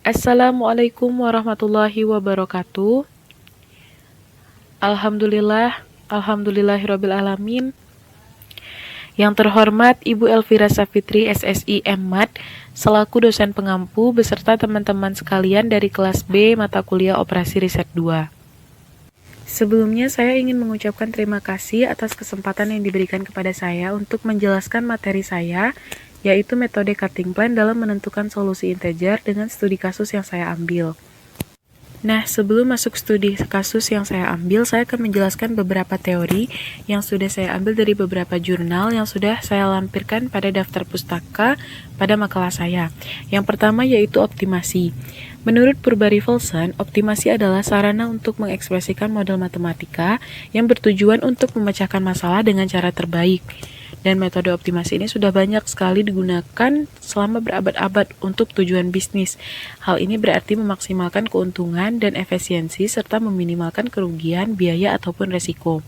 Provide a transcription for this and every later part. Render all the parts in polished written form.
Assalamualaikum warahmatullahi wabarakatuh. Alhamdulillahirabbil alamin. Yang terhormat Ibu Elvira Safitri SSI M.Mad selaku dosen pengampu beserta teman-teman sekalian dari kelas B mata kuliah Operasi Riset 2. Sebelumnya saya ingin mengucapkan terima kasih atas kesempatan yang diberikan kepada saya untuk menjelaskan materi saya, yaitu metode cutting plan dalam menentukan solusi integer dengan studi kasus yang saya ambil. Nah, sebelum masuk studi kasus yang saya ambil, saya akan menjelaskan beberapa teori yang sudah saya ambil dari beberapa jurnal yang sudah saya lampirkan pada daftar pustaka pada makalah saya. Yang pertama yaitu optimasi. Menurut Purba-Rivelson, optimasi adalah sarana untuk mengekspresikan model matematika yang bertujuan untuk memecahkan masalah dengan cara terbaik. Dan metode optimasi ini sudah banyak sekali digunakan selama berabad-abad untuk tujuan bisnis. Hal ini berarti memaksimalkan keuntungan dan efisiensi serta meminimalkan kerugian, biaya, ataupun resiko.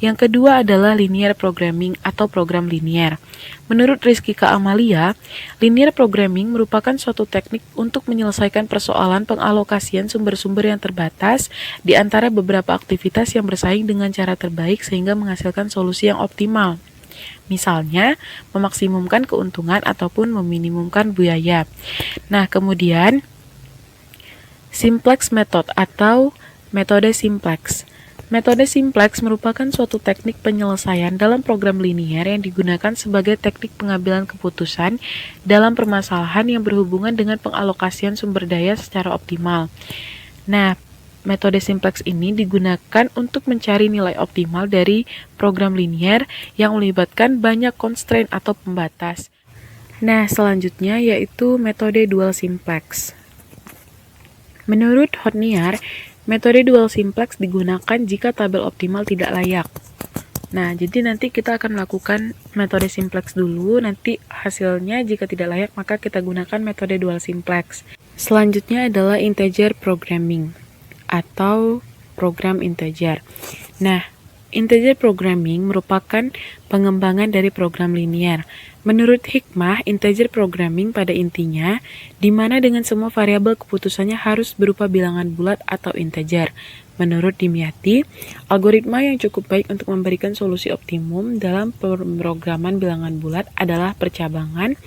Yang kedua adalah linear programming atau program linear. Menurut Rizky K. Amalia, linear programming merupakan suatu teknik untuk menyelesaikan persoalan pengalokasian sumber-sumber yang terbatas di antara beberapa aktivitas yang bersaing dengan cara terbaik sehingga menghasilkan solusi yang optimal. Misalnya, memaksimumkan keuntungan ataupun meminimumkan biaya. Nah, kemudian simplex method atau metode simplex. Metode simplex merupakan suatu teknik penyelesaian dalam program linear yang digunakan sebagai teknik pengambilan keputusan dalam permasalahan yang berhubungan dengan pengalokasian sumber daya secara optimal. Nah, metode simplex ini digunakan untuk mencari nilai optimal dari program linear yang melibatkan banyak constraint atau pembatas. Nah, selanjutnya yaitu metode dual simplex. Menurut Hodniar, metode dual simplex digunakan jika tabel optimal tidak layak. Nah, jadi nanti kita akan melakukan metode simplex dulu, nanti hasilnya jika tidak layak maka kita gunakan metode dual simplex. Selanjutnya adalah integer programming atau program integer. Nah, integer programming merupakan pengembangan dari program linear. Menurut Hikmah, integer programming pada intinya, di mana dengan semua variabel keputusannya harus berupa bilangan bulat atau integer. Menurut Dimyati, algoritma yang cukup baik untuk memberikan solusi optimum dalam pemrograman bilangan bulat adalah percabangan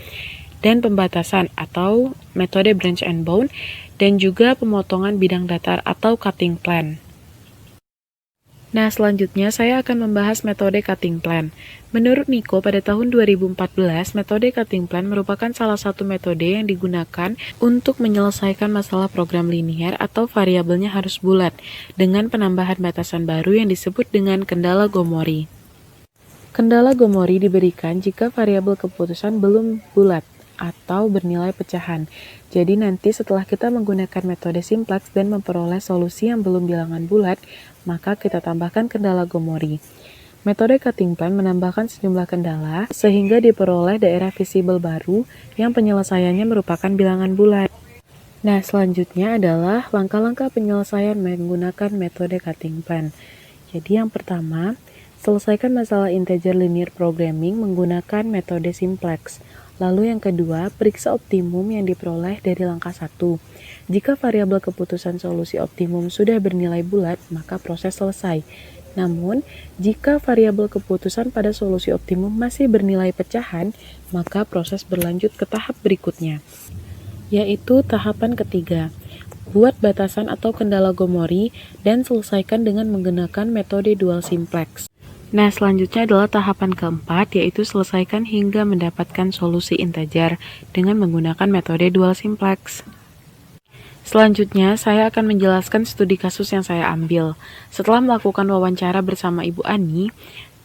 dan pembatasan atau metode branch and bound, dan juga pemotongan bidang datar atau cutting plan. Nah, selanjutnya saya akan membahas metode cutting plan. Menurut Nico, pada tahun 2014, metode cutting plan merupakan salah satu metode yang digunakan untuk menyelesaikan masalah program linear atau variabelnya harus bulat, dengan penambahan batasan baru yang disebut dengan kendala Gomori. Kendala Gomori diberikan jika variabel keputusan belum bulat atau bernilai pecahan. Jadi nanti setelah kita menggunakan metode simplex dan memperoleh solusi yang belum bilangan bulat, maka kita tambahkan kendala Gomori. Metode cutting plan menambahkan sejumlah kendala sehingga diperoleh daerah visible baru yang penyelesaiannya merupakan bilangan bulat. Nah, selanjutnya adalah langkah-langkah penyelesaian menggunakan metode cutting plan. Jadi yang pertama, selesaikan masalah integer linear programming menggunakan metode simplex. Lalu yang kedua, periksa optimum yang diperoleh dari langkah 1. Jika variabel keputusan solusi optimum sudah bernilai bulat, maka proses selesai. Namun, jika variabel keputusan pada solusi optimum masih bernilai pecahan, maka proses berlanjut ke tahap berikutnya, yaitu tahapan ketiga. Buat batasan atau kendala Gomori dan selesaikan dengan menggunakan metode dual simplex. Nah, selanjutnya adalah tahapan keempat, yaitu selesaikan hingga mendapatkan solusi integer dengan menggunakan metode dual simplex. Selanjutnya, saya akan menjelaskan studi kasus yang saya ambil. Setelah melakukan wawancara bersama Ibu Ani,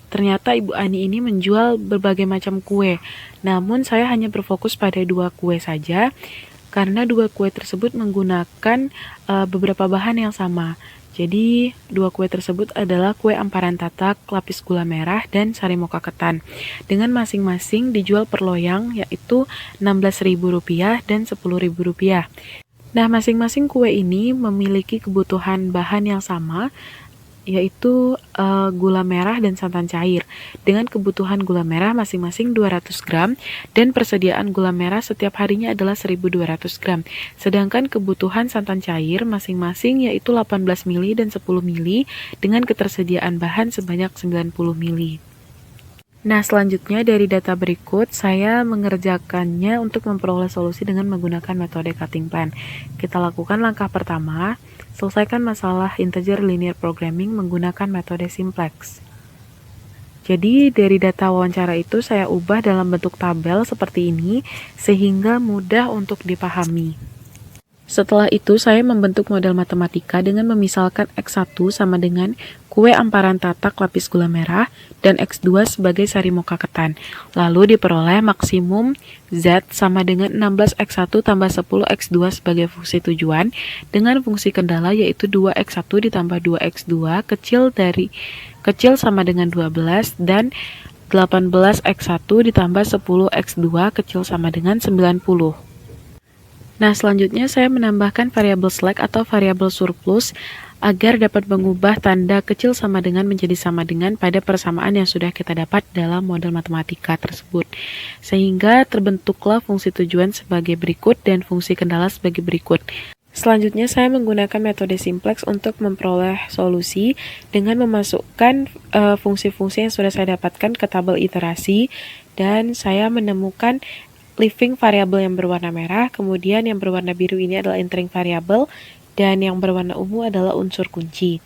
ternyata Ibu Ani ini menjual berbagai macam kue. Namun, saya hanya berfokus pada 2 kue saja, karena 2 kue tersebut menggunakan beberapa bahan yang sama. Jadi, 2 kue tersebut adalah kue amparan tatak, lapis gula merah, dan sari mocha ketan. Dengan masing-masing dijual per loyang, yaitu Rp16.000 dan Rp10.000. Nah, masing-masing kue ini memiliki kebutuhan bahan yang sama, yaitu gula merah dan santan cair dengan kebutuhan gula merah masing-masing 200 gram dan persediaan gula merah setiap harinya adalah 1200 gram. Sedangkan kebutuhan santan cair masing-masing yaitu 18 ml dan 10 ml dengan ketersediaan bahan sebanyak 90 ml. Nah, selanjutnya dari data berikut, saya mengerjakannya untuk memperoleh solusi dengan menggunakan metode cutting plan. Kita lakukan langkah pertama, selesaikan masalah integer linear programming menggunakan metode simplex. Jadi, dari data wawancara itu saya ubah dalam bentuk tabel seperti ini, sehingga mudah untuk dipahami. Setelah itu, saya membentuk model matematika dengan memisalkan X1 sama dengan kue amparan tatak lapis gula merah dan X2 sebagai sari mocha ketan. Lalu diperoleh maksimum Z sama dengan 16X1 tambah 10X2 sebagai fungsi tujuan dengan fungsi kendala yaitu 2X1 ditambah 2X2 kecil sama dengan 12 dan 18X1 ditambah 10X2 kecil sama dengan 90. Nah, selanjutnya saya menambahkan variabel slack atau variabel surplus agar dapat mengubah tanda kecil sama dengan menjadi sama dengan pada persamaan yang sudah kita dapat dalam model matematika tersebut. Sehingga terbentuklah fungsi tujuan sebagai berikut dan fungsi kendala sebagai berikut. Selanjutnya saya menggunakan metode simplex untuk memperoleh solusi dengan memasukkan fungsi-fungsi yang sudah saya dapatkan ke tabel iterasi dan saya menemukan living variable yang berwarna merah, kemudian yang berwarna biru ini adalah entering variable, dan yang berwarna ungu adalah unsur kunci.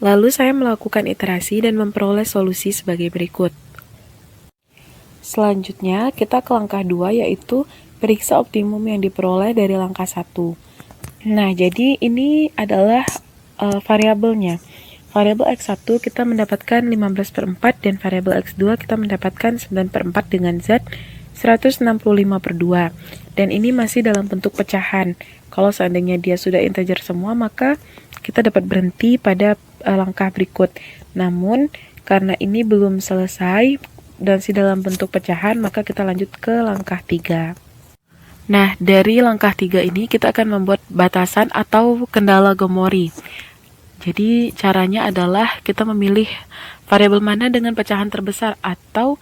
Lalu saya melakukan iterasi dan memperoleh solusi sebagai berikut. Selanjutnya, kita ke langkah 2 yaitu periksa optimum yang diperoleh dari langkah 1. Nah, jadi ini adalah variabelnya. Variabel X1 kita mendapatkan 15/4 dan variabel X2 kita mendapatkan 9/4 dengan Z 165/2 dan ini masih dalam bentuk pecahan. Kalau seandainya dia sudah integer semua maka kita dapat berhenti pada langkah berikut. Namun karena ini belum selesai dan masih dalam bentuk pecahan maka kita lanjut ke langkah 3. Nah, dari langkah 3 ini kita akan membuat batasan atau kendala Gomori. Jadi caranya adalah kita memilih variabel mana dengan pecahan terbesar atau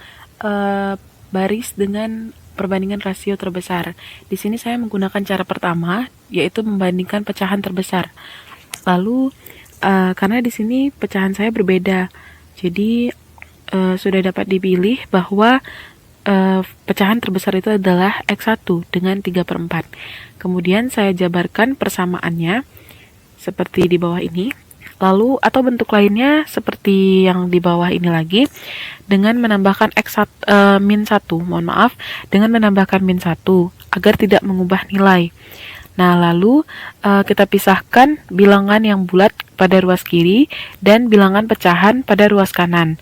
baris dengan perbandingan rasio terbesar. Di sini saya menggunakan cara pertama, yaitu membandingkan pecahan terbesar. Lalu, karena di sini pecahan saya berbeda, jadi sudah dapat dipilih bahwa pecahan terbesar itu adalah X1 dengan 3/4. Kemudian saya jabarkan persamaannya seperti di bawah ini. Lalu atau bentuk lainnya seperti yang di bawah ini lagi dengan menambahkan min 1, dengan menambahkan min 1 agar tidak mengubah nilai. Nah, lalu kita pisahkan bilangan yang bulat pada ruas kiri dan bilangan pecahan pada ruas kanan.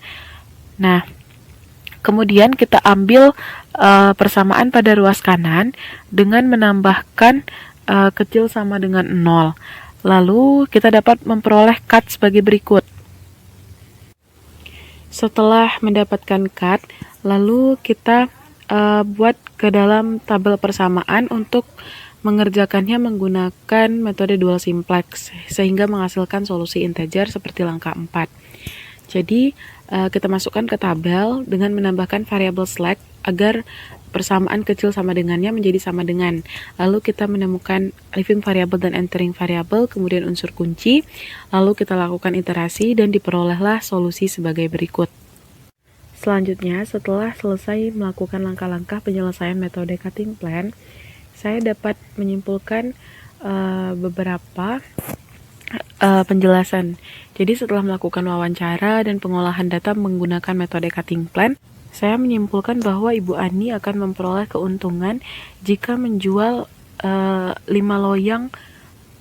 Nah, kemudian kita ambil persamaan pada ruas kanan dengan menambahkan kecil sama dengan 0. Lalu kita dapat memperoleh cut sebagai berikut. Setelah mendapatkan cut, lalu kita buat ke dalam tabel persamaan untuk mengerjakannya menggunakan metode dual simplex sehingga menghasilkan solusi integer seperti langkah 4. Jadi kita masukkan ke tabel dengan menambahkan variabel slack agar persamaan kecil sama dengannya menjadi sama dengan. Lalu kita menemukan living variable dan entering variable, kemudian unsur kunci. Lalu kita lakukan iterasi dan diperolehlah solusi sebagai berikut. Selanjutnya, setelah selesai melakukan langkah-langkah penyelesaian metode cutting plan, saya dapat menyimpulkan beberapa penjelasan. Jadi setelah melakukan wawancara dan pengolahan data menggunakan metode cutting plan, saya menyimpulkan bahwa Ibu Ani akan memperoleh keuntungan jika menjual 5 loyang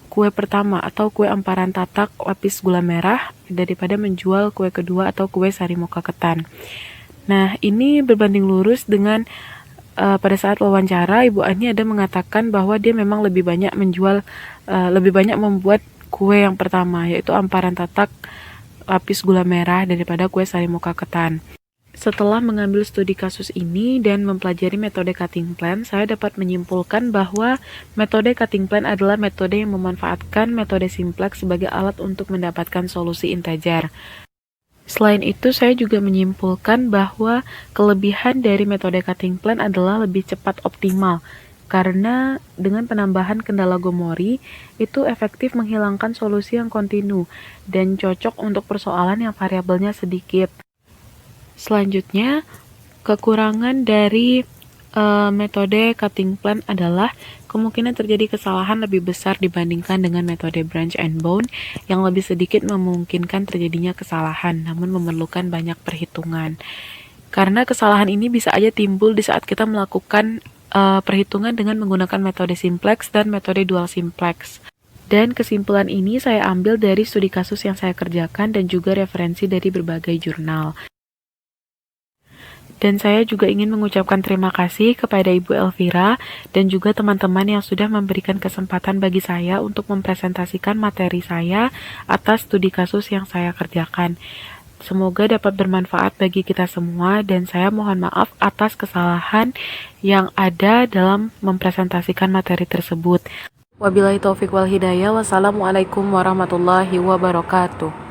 kue pertama atau kue amparan tatak lapis gula merah daripada menjual kue kedua atau kue sari mocha ketan. Nah, ini berbanding lurus dengan pada saat wawancara Ibu Ani ada mengatakan bahwa dia memang lebih banyak membuat kue yang pertama, yaitu amparan tatak lapis gula merah daripada kue sari mocha ketan. Setelah mengambil studi kasus ini dan mempelajari metode cutting plan, saya dapat menyimpulkan bahwa metode cutting plan adalah metode yang memanfaatkan metode simplex sebagai alat untuk mendapatkan solusi integer. Selain itu, saya juga menyimpulkan bahwa kelebihan dari metode cutting plan adalah lebih cepat optimal, karena dengan penambahan kendala Gomori, itu efektif menghilangkan solusi yang kontinu dan cocok untuk persoalan yang variabelnya sedikit. Selanjutnya, kekurangan dari metode cutting plan adalah kemungkinan terjadi kesalahan lebih besar dibandingkan dengan metode branch and bound yang lebih sedikit memungkinkan terjadinya kesalahan, namun memerlukan banyak perhitungan. Karena kesalahan ini bisa aja timbul di saat kita melakukan perhitungan dengan menggunakan metode simplex dan metode dual simplex. Dan kesimpulan ini saya ambil dari studi kasus yang saya kerjakan dan juga referensi dari berbagai jurnal. Dan saya juga ingin mengucapkan terima kasih kepada Ibu Elvira dan juga teman-teman yang sudah memberikan kesempatan bagi saya untuk mempresentasikan materi saya atas studi kasus yang saya kerjakan. Semoga dapat bermanfaat bagi kita semua dan saya mohon maaf atas kesalahan yang ada dalam mempresentasikan materi tersebut. Wabillahi taufiq wal hidayah. Wassalamualaikum warahmatullahi wabarakatuh.